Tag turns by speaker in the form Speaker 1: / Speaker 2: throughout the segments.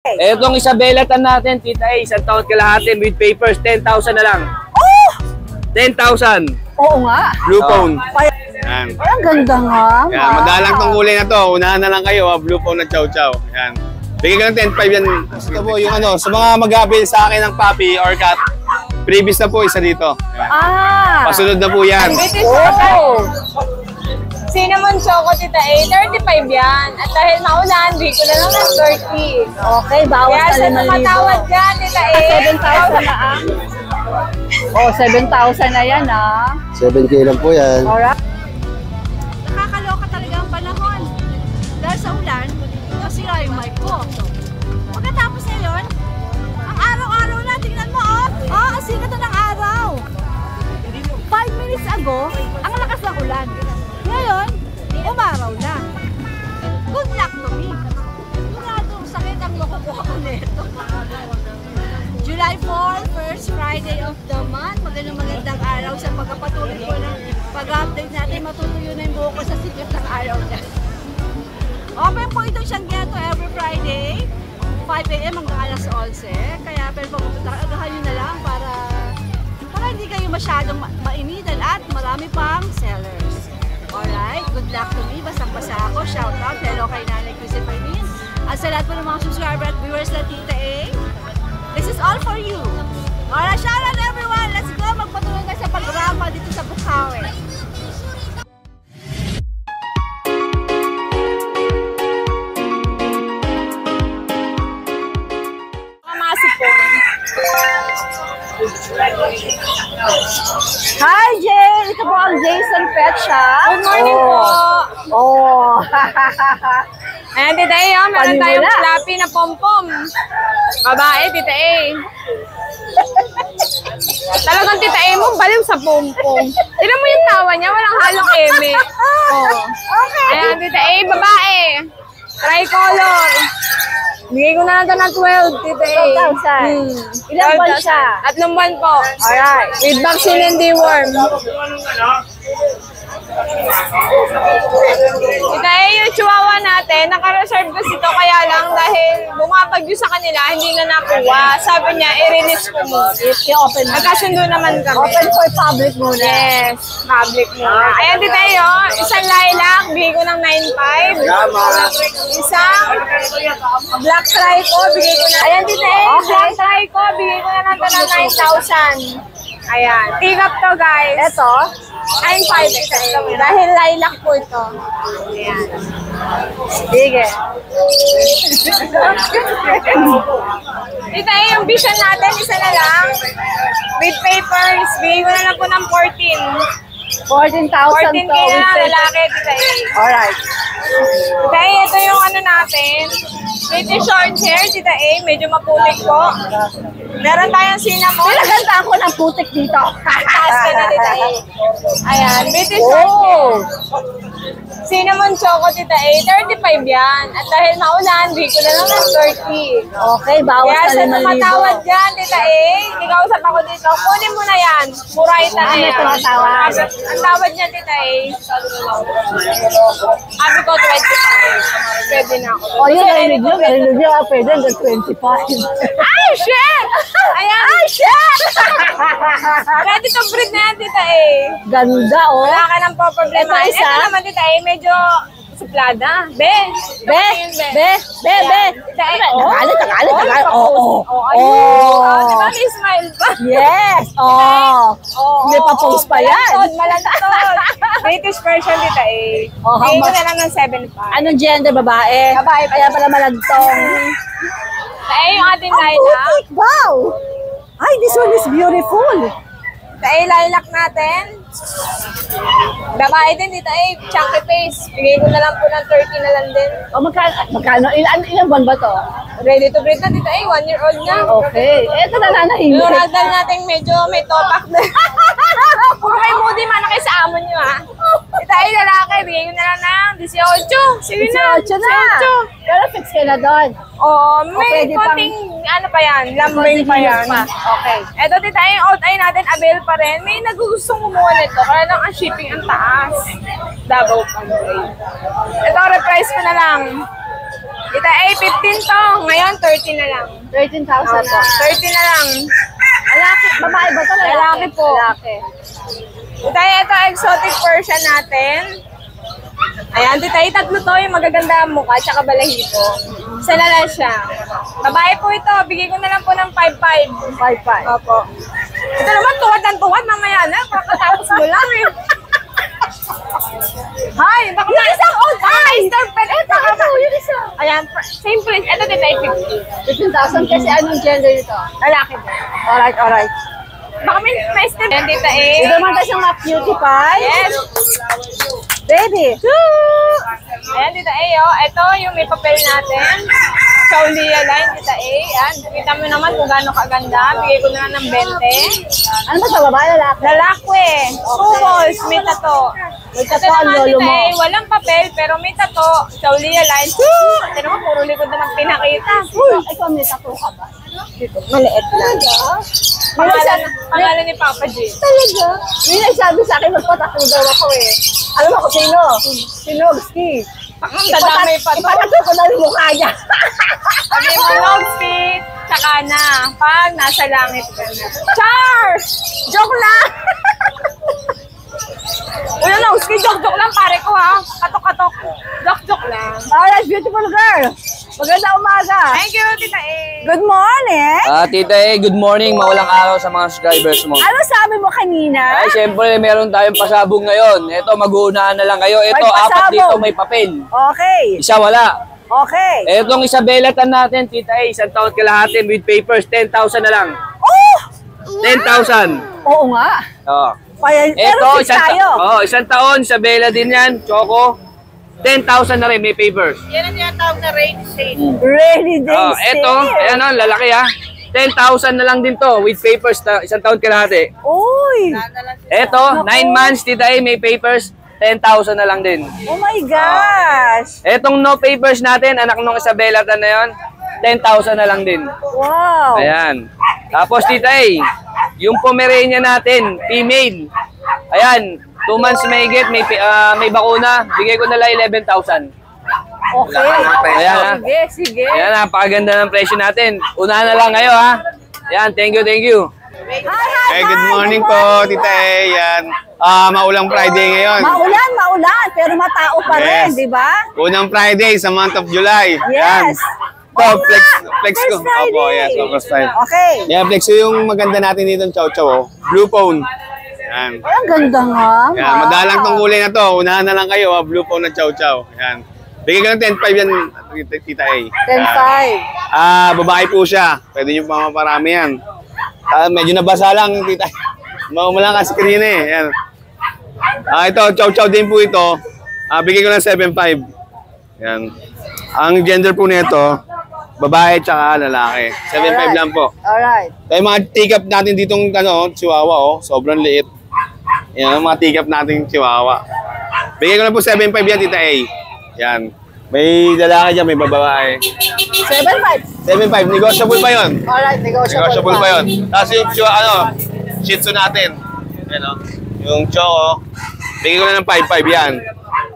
Speaker 1: Etong Isabela tan natin, tita A, isang taon kalahati with papers, 10,000 na lang.
Speaker 2: Oh!
Speaker 1: 10,000.
Speaker 2: Oo nga.
Speaker 1: Blue phone.
Speaker 2: Yan. Ang ganda nga.
Speaker 1: Yan, magalang tong kulay na to. Unahan na lang kayo, blue phone na chow chow. Yan. Bigyan ko ng 10,500 yan. Ito po yung ano, sa mga mag-abil sa akin ng puppy or cat, previous na po isa dito. Yan. Pasunod na po yan.
Speaker 3: Cinnamon Choco, tita A, 35 yan. At dahil maulan, bigay ko na lang ng 30.
Speaker 2: Okay, bawas
Speaker 3: kaya
Speaker 2: na 5,000.
Speaker 3: sa tumatawad dyan, tita A.
Speaker 2: 7,000 na Oh, 7,000 na yan
Speaker 4: 7K lang po yan.
Speaker 2: Alright.
Speaker 5: Nakakaloka talaga ang panahon. Dahil sa ulan, nasira yung mic ko. Pagkatapos na yun, ang araw-araw na, tingnan mo ang sikat na ng araw. 5 minutes ago, ang lakas ng ulan. Ngayon, umaraw na. Good luck to me. Muradong sakit ang makukuha ko nito. July 4, first Friday of the month. Magandang araw sa pagpapatuloy ko ng pag-update natin. Matutuyo na yung buho ko sa sikat ng araw niya. Open po itong Shanggento every Friday, 5 AM hanggang alas 11. Kaya pwede pumunta, agahan nyo na lang para hindi kayo masyadong mainitan at marami pang sellers. Alright, good luck to me. Basang-basa ako. Shout out. Hello kay Nanay Christopher. At sa lahat po ng mga subscriber at viewers na Tita A. This is all for you. Alright, shout out everyone. Let's go. Magpatuloy na sa pag-rama dito sa Bukawi.
Speaker 2: Hi, Jay! Ito po ang Jason Pet Shop.
Speaker 3: Good morning po.
Speaker 2: Oh!
Speaker 3: Ayan, tita A, meron tayong fluffy na pom-pom. Babae, tita A. Talagang tita A mo, baliw sa pom-pom. Tignan mo yung tawa niya, walang halong eme.
Speaker 2: Okay.
Speaker 3: Ayan, tita A, babae. Tricolor. Bigay ko na lang ito ng 12, tita A.
Speaker 2: 12,000. Ilang buwan siya?
Speaker 3: 3 buwan po.
Speaker 2: Alright.
Speaker 3: With vaccine and deworm. Tita A, yung chihuahua natin, naka-reserve kasi ito kaya lang dahil bumabagyo sa kanila, hindi na nakuha. Sabi niya, i-release ko mo.
Speaker 2: I-open mo.
Speaker 3: Nagkasundo naman kami.
Speaker 2: Open for public muna.
Speaker 3: Yes, public muna. Ayan, tita A, isang lilac, bigay ko ng 9,500. Isang black trico, bigay ko na. Ayan, tita A, black trico, bigay ko na lang ito ng 9,000. Ayan, pick up to guys.
Speaker 2: Ito?
Speaker 3: 9,500. Dahil lilac po ito. Ayan.
Speaker 2: Sige.
Speaker 3: Tita A, yung vision natin, isa na lang. With papers, bigay ko na lang po ng 14.
Speaker 2: 14,000
Speaker 3: 14K na lang, lalaki, tita A.
Speaker 2: Alright.
Speaker 3: Tita A, ito yung ano natin. Pretty short hair, tita A. Medyo maputik po. Meron tayong cinnamon.
Speaker 2: Pinagandaan ko ng putik dito.
Speaker 3: Taas ka na, tita A. Ayan, pretty short hair. Cinnamon Choco, tita A. 35 yan. At dahil maulan, bigay ko na lang ng 30.
Speaker 2: Okay, bawas
Speaker 3: Kaya
Speaker 2: na
Speaker 3: sa
Speaker 2: 5,000.
Speaker 3: tumatawad dyan, tita A, ikausap ako dito. Kunin mo na yan. Murayta na
Speaker 2: May
Speaker 3: yan.
Speaker 2: tumatawad.
Speaker 3: Ang tawad niya, tita A. Sabi ko, 25. Pwede na ako.
Speaker 2: O yun, narinig nyo, pwede hanggang 25.
Speaker 3: Ay, shit! Ayan. Ay, shit! Ready to breed na yan, tita A.
Speaker 2: Ganda, oh.
Speaker 3: Wala ka nang po-problema.
Speaker 2: Ito isa.
Speaker 3: Ito naman, tita A, medyo suplada. Be!
Speaker 2: Be!
Speaker 3: Tita A.
Speaker 2: Tagalit. Oo.
Speaker 3: Diba may smile pa?
Speaker 2: Yes! May pa-post pa yan.
Speaker 3: Malantod. British version, tita A.
Speaker 2: Oh, how
Speaker 3: Bigay ko
Speaker 2: much?
Speaker 3: na lang ng 7,500.
Speaker 2: Anong gender, babae?
Speaker 3: Babae pa.
Speaker 2: Kaya pala malagtong.
Speaker 3: Tita A, yung ating
Speaker 2: Ang
Speaker 3: lilac.
Speaker 2: putik! Wow! Ay, this one is beautiful.
Speaker 3: Tita A, lilac natin. Babae din, tita A. Chunky face. Bigay ko na lang po ng 30 na lang din.
Speaker 2: O, magkano? Ilan buwan ba to?
Speaker 3: Ready to breed na, tita A. 1 year old na.
Speaker 2: Okay. Ito na nanahimik.
Speaker 3: Yung ragdoll natin medyo may topak na. Puro kayo moody man na kayo sa amon nyo, ha? Tita A, lalaki. Bigay ko na lang ng 18. Sige na.
Speaker 2: 18 na. Pero fix ka na doon.
Speaker 3: Oo, may
Speaker 2: pwede
Speaker 3: konting, ano pa yan, lambing pa yan.
Speaker 2: Okay.
Speaker 3: Eto, tita A, yung out eye natin, avail pa rin. May nagugustong kumuha nito. Kaya lang ang shipping ang taas. Davao Pangay. Ito, reprice ko na lang. Tita A, 15 to. Ngayon, 30 na lang.
Speaker 2: 13,000
Speaker 3: Opo,
Speaker 2: na.
Speaker 3: 30 na lang.
Speaker 2: Lalaki, babae ba ito?
Speaker 3: Lalaki po.
Speaker 2: Lalaki.
Speaker 3: Tita A, ito exotic Persian natin. Ayan, Tita A, tatlo to yung magaganda ang mukha tsaka balahibo. Isa na lang siya. Babae po ito. Bigay ko na lang po ng 5-5.
Speaker 2: 5,500.
Speaker 3: Opo. Ito naman, tuwad ng tuwad. Mamaya na. Kakatapos mo lang eh. Hi! Baka yung isang old hi! Star Pet! Ito, yung isa. Ayan, same price. Ito, Tita A,
Speaker 2: 15,000 kasi anong gender ito?
Speaker 3: lalaki po.
Speaker 2: Alright, alright.
Speaker 3: Baka may step. Ayan, Tita A.
Speaker 2: Ito naman tayo siyang cutie pie.
Speaker 3: Yes!
Speaker 2: Baby.
Speaker 3: Ayan, Tita A, oh. Ito yung may papel natin. Saulia line, Tita A. Ayan, kita mo naman kung gaano kaganda. Bigay ko na lang ng 20.
Speaker 2: Ano ba sa babae lalaki?
Speaker 3: Lalaki. Two balls, may tato.
Speaker 2: May
Speaker 3: Ito
Speaker 2: tato ang
Speaker 3: naman,
Speaker 2: lolo
Speaker 3: Tita
Speaker 2: mo.
Speaker 3: A, walang papel, pero may tato. Saulia line. Ito naman, puro likod naman pinakita.
Speaker 2: Ikaw may tattoo ka ba?
Speaker 3: Maliit lang. Pangalan ni Papa J.
Speaker 2: Talaga? May nagsabi sa akin, magpatattoo daw ako eh. Alam mo kung sino? Si Nogski.
Speaker 3: Dadamay pa to.
Speaker 2: Ipatattoo ko na yung mukha niya.
Speaker 3: Sabi mo, Logspeed, tsaka na. Pag nasa langit ka na. Charles! Joke lang! Uy, Logspeed, joke lang, pare ko ha. Katok-katok. Joke lang.
Speaker 2: Alright, beautiful girl. Maganda umaga.
Speaker 3: Thank you, Tita A.
Speaker 2: Good morning.
Speaker 6: Tita good morning. Maulang araw sa mga subscribers mo.
Speaker 2: Ano sabi mo kanina?
Speaker 6: Ay, syempre, meron tayong pasabog ngayon. Ito, mag-uunahan na lang kayo. Ito,
Speaker 2: May
Speaker 6: 4
Speaker 2: pasabog.
Speaker 6: dito may papel.
Speaker 2: Okay.
Speaker 6: Isa wala.
Speaker 2: Okay.
Speaker 6: Itong Isabelatan natin, Tita A, 1 taon kalahati with papers, 10,000 na lang.
Speaker 2: Oh!
Speaker 6: 10,000.
Speaker 2: Oo nga.
Speaker 6: Oh.
Speaker 2: Kaya, pero
Speaker 6: Ito,
Speaker 2: fix tayo.
Speaker 6: isang taon, Isabela din yan, Choco. 10,000 na rin, may papers.
Speaker 3: Yan ang tinatawag na rain shade.
Speaker 2: Ready day
Speaker 6: Oh, ito, ayan o, lalaki ha. 10,000 na lang din to with papers, 1 taon kalahati.
Speaker 2: Uy!
Speaker 6: Ito, 9 months, Tita A, may papers, 10,000 na lang din.
Speaker 2: Oh my gosh!
Speaker 6: Etong no papers natin, anak nung Isabelatan na yon, 10,000 na lang din.
Speaker 2: Wow!
Speaker 6: Ayan. Tapos Tita A, yung Pomeranian natin, female. Ayan, 2 months may get, may bakuna, bigay ko na lang 11,000.
Speaker 2: Okay.
Speaker 6: Ayan ha.
Speaker 2: Sige, sige.
Speaker 6: Ayan, napakaganda ng presyo natin. Unahan na lang kayo ha. Ayan, thank you, thank you.
Speaker 2: Hi, hi,
Speaker 1: Hey, good morning po, Tita A. Yan. Maulang Friday ngayon.
Speaker 2: Maulan, pero matao pa rin,
Speaker 1: Yes.
Speaker 2: di ba?
Speaker 1: Unang Friday sa month of July.
Speaker 2: Yes.
Speaker 1: Ito,
Speaker 2: Oo
Speaker 1: flex,
Speaker 2: nga,
Speaker 1: flex ko.
Speaker 2: first Friday.
Speaker 1: Opo, yes, first Friday.
Speaker 2: Okay.
Speaker 1: Yeah, flex ko yung maganda natin dito ng Chow Chow. Oh. Blue phone. Yan.
Speaker 2: Ay, ang ganda nga.
Speaker 1: Yan, madalang tong kulay na to. Unahan na lang kayo, blue phone ng Chow Chow. Yan. Bigay ko ng 10.5 yan, Tita A.
Speaker 2: 10.5.
Speaker 1: Babae po siya. Pwede nyo pa maparami yan. Medyo nabasa lang, Tita A. Maumalang ka screen eh. Yan. Ito, Chow Chow din po ito. Bigay ko ng 7.5. Yan. Ang gender po nito, babae tsaka lalaki. 7.5 lang po.
Speaker 2: Alright.
Speaker 1: Kaya mga take-up natin ditong chihuahua, oh. Sobrang liit. Yan, mga take-up natin chihuahua. Bigay ko na po 7.5 yan, Tita A. Yan. May lalaki dyan, may babae.
Speaker 2: 7.5.
Speaker 1: 7.5, negotiable pa yun.
Speaker 2: Alright,
Speaker 1: Negotiable pa yun. Tapos yung Shih Tzu natin. Yan, oh. Yung Choco. Bigay ko na ng 5.5 yan.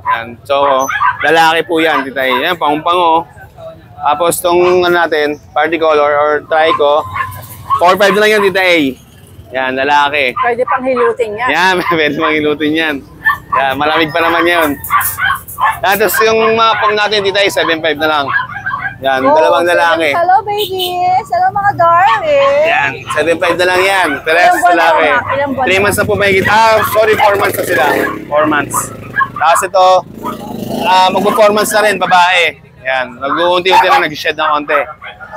Speaker 1: Yan, Choco. Lalaki po yan, Tita A. Yan, pangumpango. Tapos itong natin, party color or trico, 4.5 na lang yan, Tita A. Yan, lalaki.
Speaker 2: Pwede pang hilutin yan.
Speaker 1: Yan, pwede mangilutin yan. Yan, malamig pa naman yun. Tapos yung mga pang natin, Tita A, 7.5 na lang. Yan, dalawang lalaki.
Speaker 2: Hello, babies. Hello, mga darling.
Speaker 1: Yan, 7.5 na lang yan. Peres,
Speaker 2: Ilang buwan
Speaker 1: lalaki.
Speaker 2: na, ilang buwan
Speaker 1: 3 months na po may kita. Sorry, 4 months na sila. 4 months. Tapos ito, magpo-4 months na rin, babae. Yan, nag-uunti-unti na, nag-shed ng konti.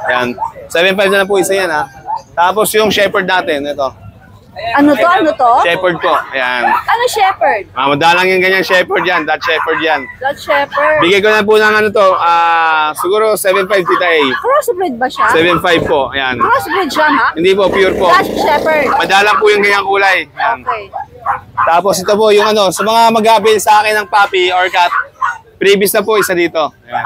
Speaker 1: Yan, 7.5 na lang po isa yan ha. Tapos yung shepherd natin, ito.
Speaker 2: Ano to? Ano to?
Speaker 1: Shepherd po, ayan.
Speaker 2: Ano shepherd?
Speaker 1: Madalang yung ganyan shepherd yan, that shepherd yan.
Speaker 2: That shepherd.
Speaker 1: Bigay ko na po ng ano to, siguro 7.5 Tita A.
Speaker 2: Crossbreed ba siya?
Speaker 1: 7.5 po, ayan.
Speaker 2: Crossbreed siya, ha?
Speaker 1: Hindi po, pure po.
Speaker 2: That shepherd.
Speaker 1: Madalang po yung ganyang kulay. Ayan.
Speaker 2: Okay.
Speaker 1: Tapos ito po yung ano, sa mga mag-avail sa akin ng puppy or cat, previous na po isa dito. Ayan.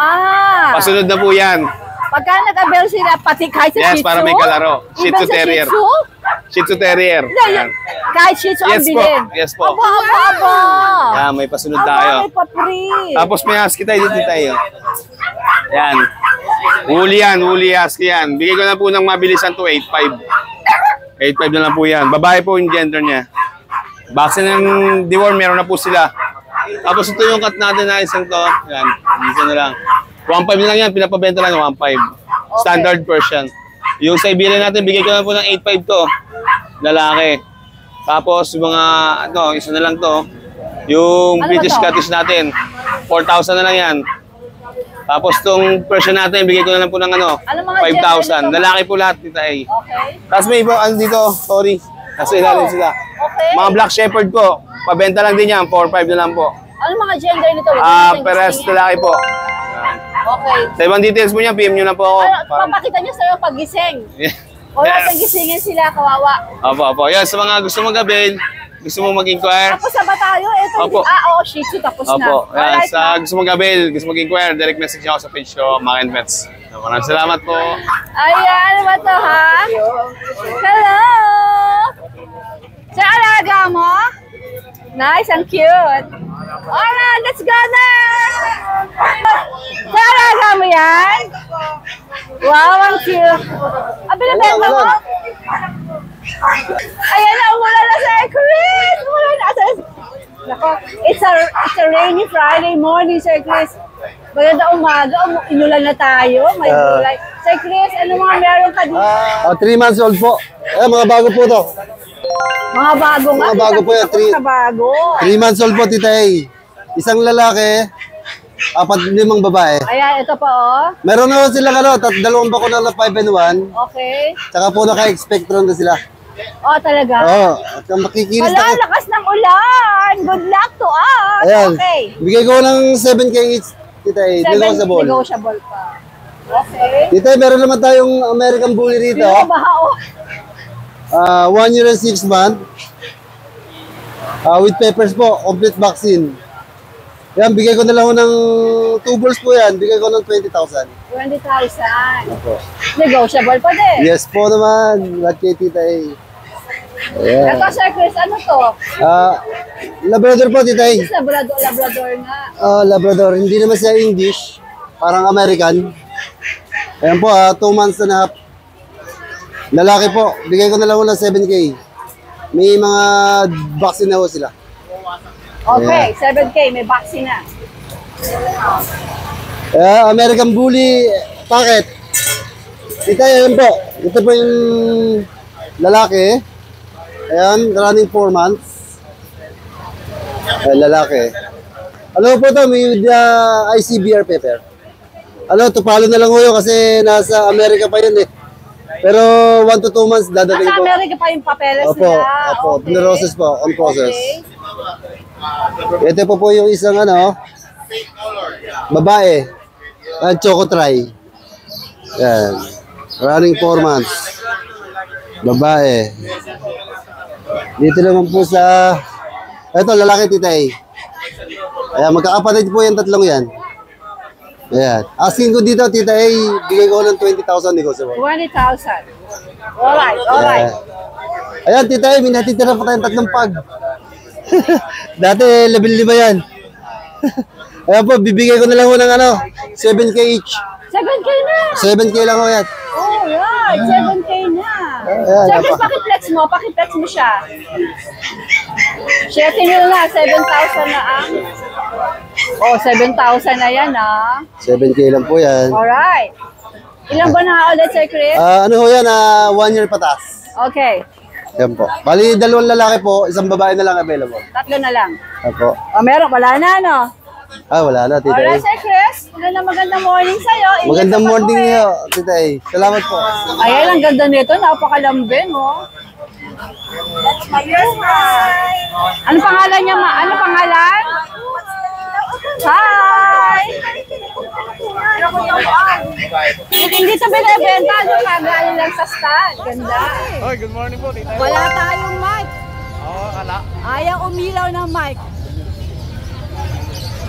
Speaker 1: Pasunod na po yan.
Speaker 2: Pagka nag-avail sila, pati kahit sa
Speaker 1: Yes,
Speaker 2: Shih Tzu?
Speaker 1: para may kalaro. Shih Tzu
Speaker 2: Even sa
Speaker 1: Terrier.
Speaker 2: Shih Tzu?
Speaker 1: Shih Tzu Terrier.
Speaker 2: Hindi,
Speaker 1: Ayan.
Speaker 2: kahit Shih Tzu ang
Speaker 1: Yes po,
Speaker 2: bilhin.
Speaker 1: yes po.
Speaker 2: Aba, aba, aba.
Speaker 1: Ayan, may pasunod
Speaker 2: Aba,
Speaker 1: tayo.
Speaker 2: may papri.
Speaker 1: Tapos may husky tayo dito tayo. Ayan. Woolly husky yan. Bigay ko na po ng mabilisan to 8.5. 8.5 na lang po yan. Babae po yung gender niya. Vaccine ng deworm, meron na po sila. Tapos ito yung cut natin na isang to. Ayan, dito na lang. 1.5 na lang yan, pinapabenta lang ng 1.5. Standard Persian. Yung Siberian natin, bigay ko na po ng 8.5 to. Lalaki. Tapos yung mga, isa na lang to. Yung British Scottish natin, 4,000 na lang yan. Tapos itong Persian natin, bigay ko na lang po ng 5,000. Lalaki po lahat, Tita A.
Speaker 5: Okay.
Speaker 1: Tapos may iba, dito, sorry. Kasi ilalim sila.
Speaker 5: Okay.
Speaker 1: Mga Black Shepherd po, pabenta lang din yan, 4,500 na lang po.
Speaker 5: Ano mga gender nito?
Speaker 1: Perez lalaki po.
Speaker 5: Okay.
Speaker 1: Sa ibang details po niya, PM nyo na po ako.
Speaker 5: Papakita niyo sa'yo pag-gising. Wala yes. Gisingin sila, kawawa.
Speaker 1: Opo. Yan, sa mga gusto mag-avail, gusto mo mag-inquire.
Speaker 5: Tapos na ba tayo? Ito, Shih Tzu, tapos na.
Speaker 1: Opo. Yan, sa gusto mag-avail, gusto mag-inquire, direct message ako sa page ko, Mac and Pets. Maraming salamat po.
Speaker 5: Ayan, ano ba ito, ha? Hello! Sa alaga mo? Nice, ang cute. Alright, let's go na! Sa alaga mo yan? Wow, ang cute. Binibenta mo? Ayan na, umula na sa Chris! Umula na sa... Nako, it's a rainy Friday morning, Sir Chris. Maganda umaga, inulan na tayo. May gulay. Sir Chris, ano mga meron ka dito?
Speaker 4: 3 months old po. Mga bago po to.
Speaker 5: Mga bago nga.
Speaker 4: Mga bago po yan. 3 months old po, Tita A. Isang lalaki, 4-5 babae.
Speaker 5: Ayan, ito pa
Speaker 4: Meron na sila dalawang bako na 5 and 1.
Speaker 5: Okay.
Speaker 4: Tsaka po naka-expectron na sila.
Speaker 5: Talaga?
Speaker 4: At makikinis
Speaker 5: Wala, lakas ng ulan. Good luck to us.
Speaker 4: Ayan.
Speaker 5: Okay.
Speaker 4: Bigay ko ng 7K each, Tita A. Negotiable.
Speaker 5: Negotiable pa. Okay.
Speaker 4: Tita A, meron naman tayong American Bully rito.
Speaker 5: Sino ba?
Speaker 4: 1 year and 6 months. With peppers po, complete vaccine. Yan, bigay ko na lang ng 2 balls po yan. Bigay ko ng 20,000.
Speaker 5: 20,000.
Speaker 4: Opo.
Speaker 5: Negotiable pa din.
Speaker 4: Yes po naman. Lahat kay Tita A. Ayan.
Speaker 5: Ito, Sir Chris, ano to?
Speaker 4: Labrador po, Tita A.
Speaker 5: Labrador nga.
Speaker 4: Labrador. Hindi naman siya English. Parang American. Ayan po, 2 months and a half. Lalaki po. Bigay ko na lang ng 7K. May mga vaccine na po sila.
Speaker 5: Okay, 7K, may vaccine na.
Speaker 4: American Bully packet. Tita, yan po. Ito po yung lalaki. Ayan, running 4 months. Lalaki. Ano po ito? May ICBR paper. Tupalo na lang ko yun kasi nasa Amerika pa yun eh. Pero 1 to 2 months dadating po.
Speaker 5: Nasa Amerika pa yung papeles
Speaker 4: nila? Opo. Okay. Pinaroses po, on process. Okay. Ito po yung isang babae. Choco Try. Yan. Running 4 months. Babae. Dito naman po sa... Ito, lalaki, Tita A. Ayan, magkakapatid po yung tatlong yan. Ayan. Asking ko dito, Tita A, bigay ko ng 20,000 negotiable.
Speaker 5: 20,000. Alright.
Speaker 4: Ayan, Tita A, may natitira pa tayong 3 pag. Dati, level 5 yan. Ayan po, bibigay ko na lang ho ng 7K each.
Speaker 5: 7K na!
Speaker 4: 7K lang ho yan.
Speaker 5: Alright, 7K na. Siyempre, pakiplex mo siya. Share nyo na, 7,000 na ang. 7,000 na yan
Speaker 4: 7K lang po yan.
Speaker 5: Alright. Ilan ba na ulit, Sir Chris?
Speaker 4: Ano ho yan, 1 year patas.
Speaker 5: Okay.
Speaker 4: Yan po. Bali, 2 lalaki po, 1 babae na lang available.
Speaker 5: 3 na lang.
Speaker 4: Opo.
Speaker 5: Wala na,
Speaker 4: wala na, Tita A.
Speaker 5: Alright, Sir Chris. Magandang morning sa'yo.
Speaker 4: Magandang morning niyo, Tita A. Salamat po.
Speaker 5: Ayan, ang ganda nito. Napakalambing, Ano pangalan niya, ma? Ano pangalan? Hi! Hindi ito binibenta. Kagaling lang sa stand. Ganda.
Speaker 1: Hoy, good morning po, Tita A.
Speaker 5: Wala tayong mic.
Speaker 1: Kala.
Speaker 5: Ayaw umilaw ng mic.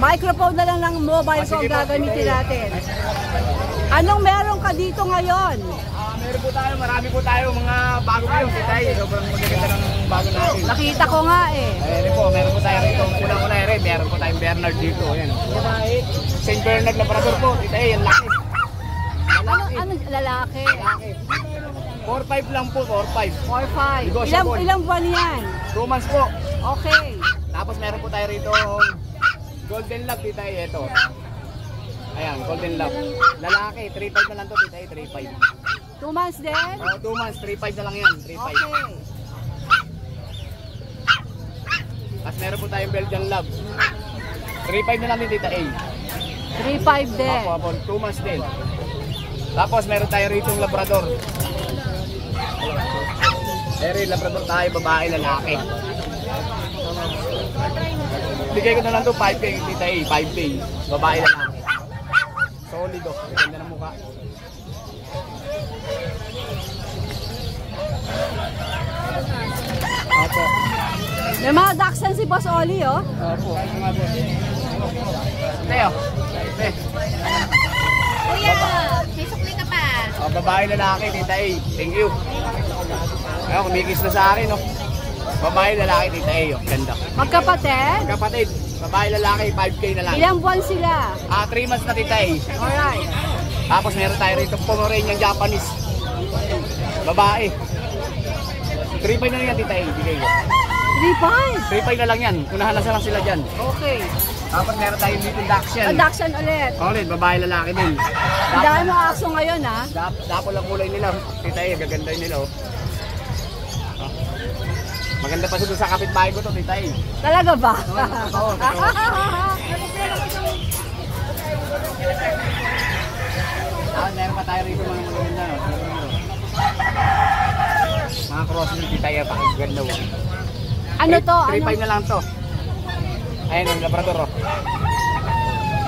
Speaker 5: Microphone na lang ng mobile ko ang gagamitin natin. Anong meron ka dito ngayon?
Speaker 6: Meron po tayo, marami po tayo mga bago ngayon. Titay, sobrang magaganda ng bago natin.
Speaker 5: Nakita ko nga eh.
Speaker 6: Ayan po, meron po tayo rito. Unang-una rin, meron po tayong Bernard dito. Ayan. St. Bernard Labrador po. Titay, yan laki.
Speaker 5: Ano lalaki?
Speaker 6: 4-5 lang po, 4-5.
Speaker 5: 4-5. Ilang buwan yan?
Speaker 6: 2 months po.
Speaker 5: Okay.
Speaker 6: Tapos meron po tayo rito Golden Lab, Titay, ito. Ayan, Golden Lab. Lalaki, 3-5 na lang to, Titay, 3-5.
Speaker 5: 2 months din?
Speaker 6: 2 months, 3-5 na lang yan, 3-5.
Speaker 5: Okay.
Speaker 6: Tapos meron po tayong Belgian Lab. 3-5 na lang din, Titay.
Speaker 5: 3-5 din.
Speaker 6: Opo, 2 months din. Tapos meron tayo rito yung Labrador. Eri, Labrador tayo, babae, lalaki. Bigay ko na lang to 5K, Titay, 5K. Babae, lalaki. Solid oh, ganda ng mukha. Opo.
Speaker 5: May mga dachshund si Boss Oli, oh.
Speaker 6: Opo, mga boss. Teo.
Speaker 5: Kuya, may sukli ka pa.
Speaker 6: Babae, lalaki, Titay. Thank you. Ayun, kumikis na sa akin, oh. Babae, lalaki, Titay, oh. Ganda.
Speaker 5: Magkapatid?
Speaker 6: Kapatid, babae, lalaki, 5K na lang.
Speaker 5: Ilang buwan sila?
Speaker 6: 3 months na, Titay.
Speaker 5: Alright.
Speaker 6: Tapos meron tayo rito Pomeranian Japanese. Babae. 3-5 na lang yan, Titay. Bigay ko.
Speaker 5: 3-5?
Speaker 6: 3-5 na lang yan. Unahan na lang sila dyan.
Speaker 5: Okay.
Speaker 6: Tapos meron tayong little Dachshund.
Speaker 5: Dachshund ulit.
Speaker 6: Ulit, babae, lalaki din.
Speaker 5: Ang dami mga aso ngayon, ha?
Speaker 6: Dapo lang kulay nila. Titay, gaganda nila, oh. Maganda pa siya sa kapitbahay ko to, Titay.
Speaker 5: Talaga ba?
Speaker 6: Oo. Meron pa tayo rito mga maganda, no? Mga crossing, Titay, pakaganda, oh.
Speaker 5: Ano to?
Speaker 6: 3-5 na lang to. Ayan, yung Labrador, oh.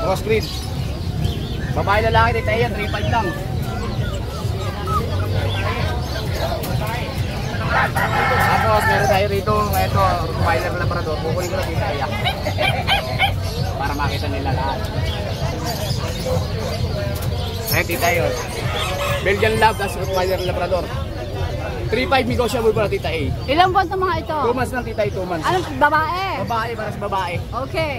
Speaker 6: Crossbreed. Babae, lalaki, Titay, yan, 3-5 lang. Tapos meron tayo rito, ito, Rottweiler Labrador. Kukunin ko lang dito kaya. Para makita nila lahat. Ayan, tita yun. Belgian Lab, that's Rottweiler Labrador. 3-5 negotiable pa na, Tita A.
Speaker 5: Ilang buwan itong mga ito?
Speaker 6: 2 months lang, Tita A, 2 months.
Speaker 5: Anong babae?
Speaker 6: Babae, para sa babae.
Speaker 5: Okay.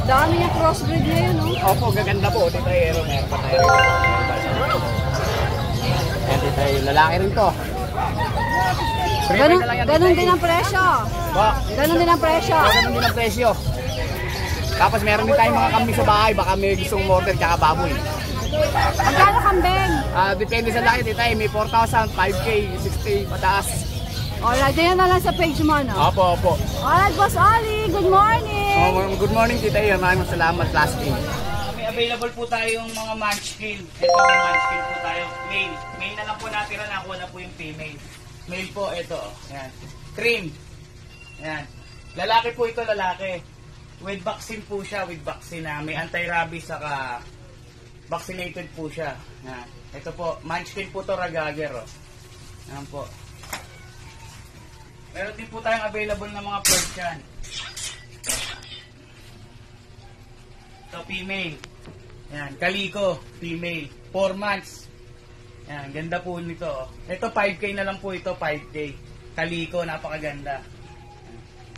Speaker 5: Dami yung crossbreed na yun, no?
Speaker 6: Opo, gaganda po, Tita A. Meron pa tayo. Ayan, Tita A, lalaki rin to.
Speaker 5: Ganun din ang presyo. Ganun din ang presyo.
Speaker 6: Ganun din ang presyo. Tapos meron din tayong mga kambing sa bahay, baka may gustong order tsaka baboy.
Speaker 5: Magkano kambing?
Speaker 6: Depende sa laki, Tita A. May 4,000, 5K, 6K, pataas.
Speaker 5: Alright, yan na lang sa page mo, no?
Speaker 6: Opo, opo.
Speaker 5: Alright, Boss Oli, good morning!
Speaker 6: Good morning, Tita A. Maraming salamat, last day.
Speaker 7: May available po tayong mga munchkin. Ito may munchkin po tayo. Male. Male na lang po natin na nakuha na po yung female. Male po, ito. Ayan. Cream. Ayan. Lalaki po ito, lalaki. With vaccine po siya, with vaccine na. May anti-rabies saka vaccinated po siya. Ayan. Ito po, munchkin po to, Ragager. Oh. Ayan po. Meron din po tayong available na mga Persian. Ito, female. Ayan, Calico, female. 4 months. Ayan, ganda po nito. Ito, 5K na lang po ito, 5K. Calico, napakaganda.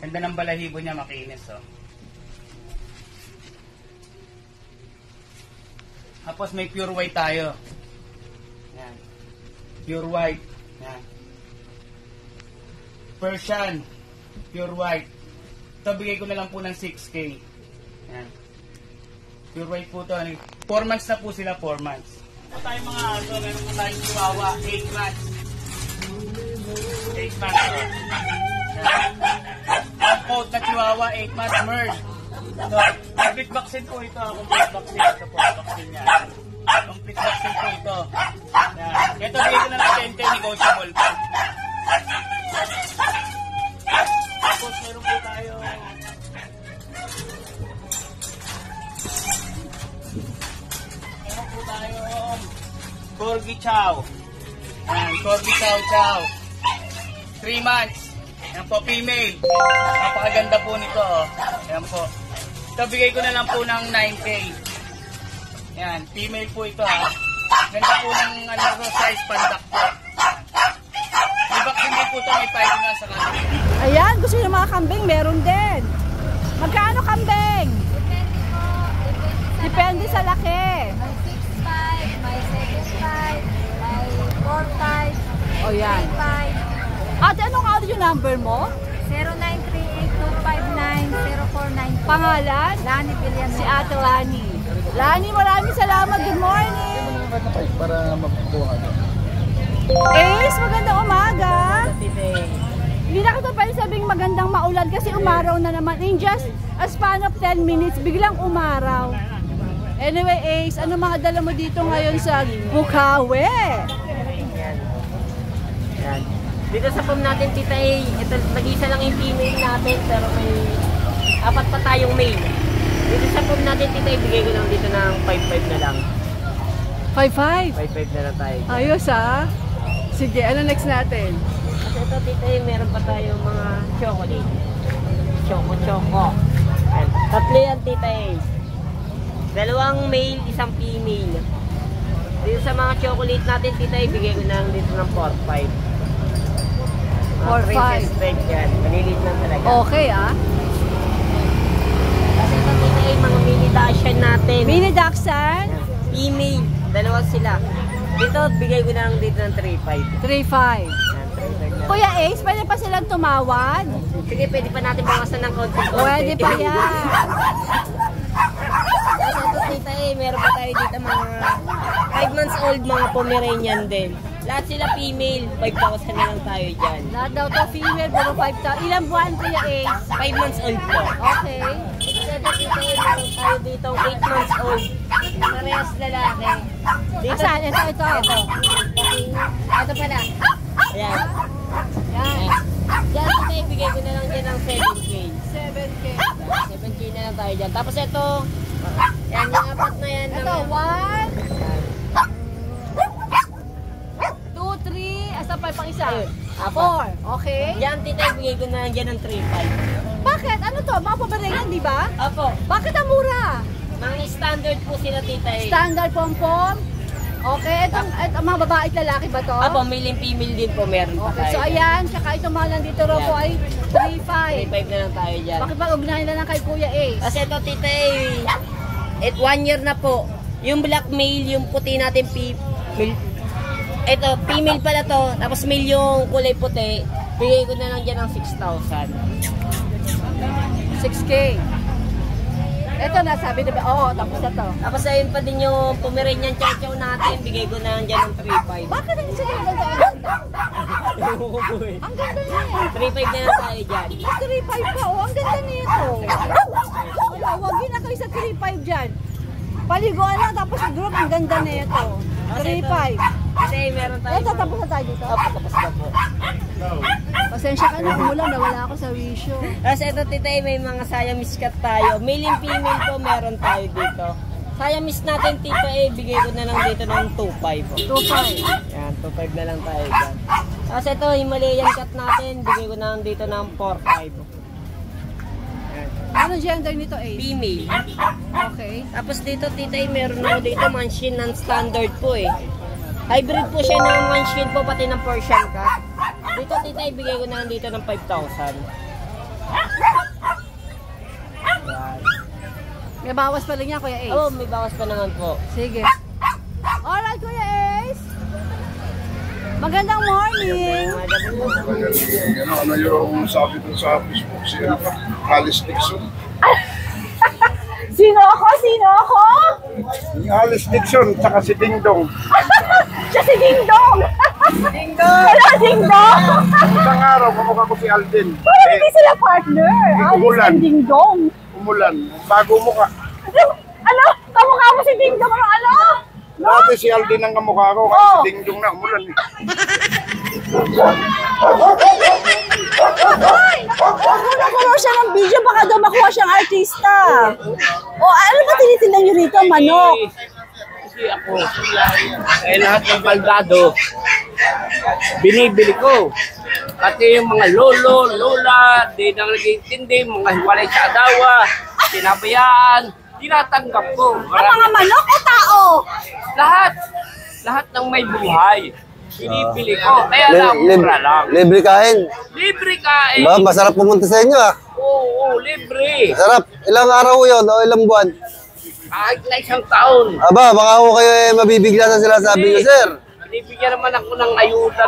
Speaker 7: Ganda ng balahibo niya, makinis. Oh. Tapos may pure white tayo. Ayan. Pure white. Ayan. Persian. Pure white. Ito, bigay ko na lang po ng 6K. Ayan. Pure white po ito. 4 months na po sila, 4 months. Ito tayo mga aso. Meron po tayong chihuahua, 8 months. 8 months. Ang coat na chihuahua, 8 months, merge. So, complete vaccine po ito. Complete vaccine. Ito po, vaccine niya. Complete vaccine po ito. Yan. Ito, bigay ko na lang 10K, negotiable po. Tapos, meron po tayo. Meron po tayo Corgi Chow. Yan, Corgi Chow Chow. 3 months. Yan po, female. Napakaganda po nito. Yan po. Ito, bigay ko na lang po ng 9K. Yan, female po ito ha. Ganda po ng size pandak po. Di ba hindi po ito may 5 na sa kanila?
Speaker 5: Ayan, gusto nyo mga kambing, meron din. Magkano kambing?
Speaker 8: Depende po.
Speaker 5: Depende sa laki.
Speaker 8: May 6'5", may 7'5", may 4'5",
Speaker 5: O yan.
Speaker 8: 3'5".
Speaker 5: Ate, anong audio number mo?
Speaker 8: 0938-259-0492.
Speaker 5: Pangalan?
Speaker 8: Lani Villanueva.
Speaker 5: Si Ate Lani. Lani, maraming salamat. Good morning. Ace, magandang umaga. Hindi na kita pwede sabing magandang maulan kasi umaraw na naman. In just a span of 10 minutes, biglang umaraw. Anyway, Ace, ano mga dala mo dito ngayon sa Bukawi?
Speaker 9: Yan. Dito sa farm natin, Tita A, ito, mag-isa lang yung female natin, pero may 4 pa tayong male. Dito sa farm natin, Tita A, bigay ko lang dito ng 5-5 na lang.
Speaker 5: 5-5?
Speaker 9: 5-5 na lang tayo.
Speaker 5: Ayos ha. Sige, ano next natin?
Speaker 9: Kasi ito, Tita A, meron pa tayong mga chocolate. Choco. Yan. 3 yan, Tita A. 2 male, 1 female. Dito sa mga chocolate natin, Tita A, bigay ko lang dito ng 4-5.
Speaker 5: 4-5.
Speaker 9: Red yan. Malilit lang talaga.
Speaker 5: Okay ah.
Speaker 9: Kasi ito, Tita A, mga mini Dachshund natin.
Speaker 5: Mini Dachshund?
Speaker 9: Female. 2 sila. Dito, bigay ko na lang dito ng 3-5.
Speaker 5: 3-5.
Speaker 9: Yan, 3-5 na.
Speaker 5: Kuya Ace, pwede pa silang tumawad?
Speaker 9: Sige, pwede pa natin bawasan ng konti.
Speaker 5: Pwede pa yan.
Speaker 9: Kasi ito, Tita A, meron pa tayo dito mga 5 months old, mga Pomeranian din. Lahat sila female, 5,000 na lang tayo dyan.
Speaker 5: Lahat daw to female, pero 5,000. Ilang buwan, Kuya Ace?
Speaker 9: 5 months old po.
Speaker 5: Okay.
Speaker 9: Kasi ito, Tita A, meron tayo dito 8 months old. Parehas lalaki. Dito,
Speaker 5: Asan? Ito.
Speaker 9: ito pala. Ayan.
Speaker 5: Yan.
Speaker 9: Diyan, Tita A, bigay ko na lang dyan ng 7K.
Speaker 5: 7K.
Speaker 9: 7K na lang tayo dyan. Tapos ito, yan yung 4 na yan.
Speaker 5: Ito, 1, 2, 3, asa pa pang isa?
Speaker 9: Ayun,
Speaker 5: 4. Okay.
Speaker 9: Yan, Tita, bigay ko na lang dyan ng 3.5.
Speaker 5: Bakit? Ano to? Mga Pomeranian, di ba?
Speaker 9: Apo,
Speaker 5: Bakit ang mura?
Speaker 9: mga standard po sila, Tita.
Speaker 5: Standard pom-pom? Okay, ito mga babae at lalaki ba to?
Speaker 9: Apo, male and female din po meron pa
Speaker 5: Okay,
Speaker 9: tayo.
Speaker 5: so ayan, tsaka itong mga nandito raw po ay 3-5.
Speaker 9: 3.5 na lang tayo dyan.
Speaker 5: Bakit ba ugnahin na lang kay Kuya Ace?
Speaker 9: Kasi ito, Tita, 1 year na po. Yung black male, yung puti natin, male. Ito, female pala to. Tapos male yung kulay puti. Bigay ko na lang dyan ng 6,000.
Speaker 5: 6K. Ito na, sabi na ba? Oo, tapos na to.
Speaker 9: Tapos ayun pa din yung Pomeranian Chow Chow natin. Bigay ko na lang dyan ng 3.5.
Speaker 5: Bakit ang isa yung ganda? Ang ganda niya.
Speaker 9: 3.5 na lang tayo dyan.
Speaker 5: 3-5 pa, oh. Ang ganda nito. Wala, wag yun na kayo sa 3-5 dyan. Paliguan lang, tapos group, ang ganda nito. 3-5.
Speaker 9: Kasi meron tayo.
Speaker 5: Ito, tapos na tayo dito.
Speaker 9: Opo, tapos na po.
Speaker 5: Pasensya ka na, umulan, nawala ako sa wisyo.
Speaker 9: Tapos ito, Tita, may mga Siamese cat tayo. Male and female po meron tayo dito. Siamese natin, Tita, bigay ko na lang dito ng 2.5.
Speaker 5: 2-5.
Speaker 9: Yan, 2.5 na lang tayo dyan. Tapos ito, Himalayan cat natin, bigay ko na lang dito ng 4.5.
Speaker 5: Ano gender nito, Ace?
Speaker 9: Female.
Speaker 5: Okay.
Speaker 9: Tapos dito, Tita, meron na dito Mansion non-standard po eh. Hybrid po siya ng Mansion po, pati ng Persian cat. Dito, Tita, ibigay ko na lang dito ng 5,000.
Speaker 5: May bawas pa lang yan, Kuya Ace.
Speaker 9: Oh, may bawas pa naman po.
Speaker 5: Sige. Alright, Kuya Ace. Magandang morning.
Speaker 10: Ano yung sabi doon sa Facebook, si Alice Dixon.
Speaker 5: Sino ako?
Speaker 10: Yung Alice Dixon, tsaka si Ding Dong.
Speaker 5: Siya si Ding Dong. Hello, Ding Dong.
Speaker 10: Isang araw, kamukha ko si Alden.
Speaker 5: Pero hindi sila partner. Alice
Speaker 10: umulan.
Speaker 5: and Ding Dong.
Speaker 10: Umulan, bago mukha.
Speaker 5: Ano? Kamukha mo si Ding Dong. Ano?
Speaker 10: Dati si Alden ang kamukha ko, kasi si Ding Dong na umulan.
Speaker 5: Nakuha siya ng video, baka daw makuha siyang artista. O, ano ba tinitinda niyo rito? Manok.
Speaker 6: Kasi ako, lahat ng baldado, binibili ko.
Speaker 9: Pati yung mga lolo, lola, di nang nag-iintindi, mga hiwalay sa asawa, sinabayaan, tinatanggap ko.
Speaker 5: Ang mga manok o tao?
Speaker 9: Lahat. Lahat ng may buhay. Binibili ko. Kaya lang, mura lang.
Speaker 4: Libre kain.
Speaker 9: Libre kain.
Speaker 4: Ba, masarap pumunta sa inyo ah.
Speaker 9: Oo, libre.
Speaker 4: Masarap. Ilang araw yun o ilang buwan?
Speaker 9: Kahit na isang taon.
Speaker 4: Aba, baka ako kayo mabibigla sa sila sabi nyo, sir.
Speaker 9: Binibigyan naman ako ng ayuda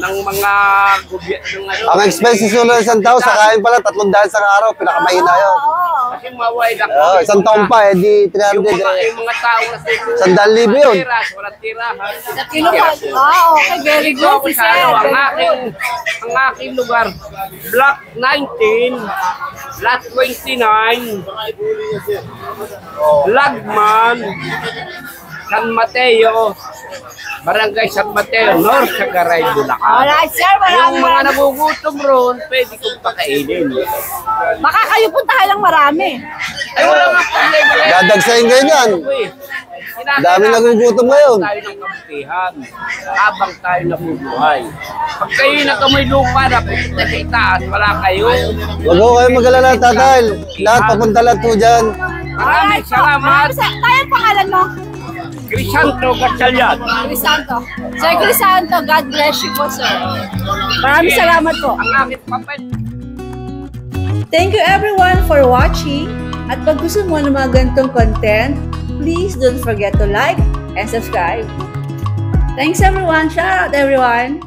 Speaker 9: ng mga gobyerno.
Speaker 4: Ang expenses nyo ng isang tao, sa kain pala, 300 sa araw, pinakamahina yun.
Speaker 9: Kasi maway lang.
Speaker 4: Isang taon pa, di 300.
Speaker 9: Yung mga tao na sa
Speaker 4: 100,000 yun.
Speaker 9: walang tirahan.
Speaker 5: Okay, very good si Sir.
Speaker 9: Ang aking lugar, Block 19, Lot 29, Lagman, San Mateo, Barangay San Mateo, North Sagaray, Bulacan.
Speaker 5: Alright, sir.
Speaker 9: Yung mga nagugutom roon, pwede kong pakainin.
Speaker 5: Baka kayo puntahan lang marami.
Speaker 9: Ay, wala nga problema.
Speaker 4: Dadagsayin kayo niyan. Dami nagugutom ngayon.
Speaker 9: Tayo ng kabutihan habang tayo nabubuhay. Pag kayo nakamoy lupa na pupunta sa itaas, wala kayo.
Speaker 4: Huwag ko kayo mag-alala, tatay. Lahat papunta lang po dyan.
Speaker 9: Maraming salamat.
Speaker 5: Tayo ang pangalan mo?
Speaker 9: Crisanto Gatchalian.
Speaker 5: Crisanto. Sir Crisanto, God bless you po, sir. Maraming salamat po.
Speaker 9: Ang aking papel.
Speaker 5: Thank you everyone for watching. At pag gusto mo ng mga ganitong content, please don't forget to like and subscribe. Thanks everyone. Shout out everyone.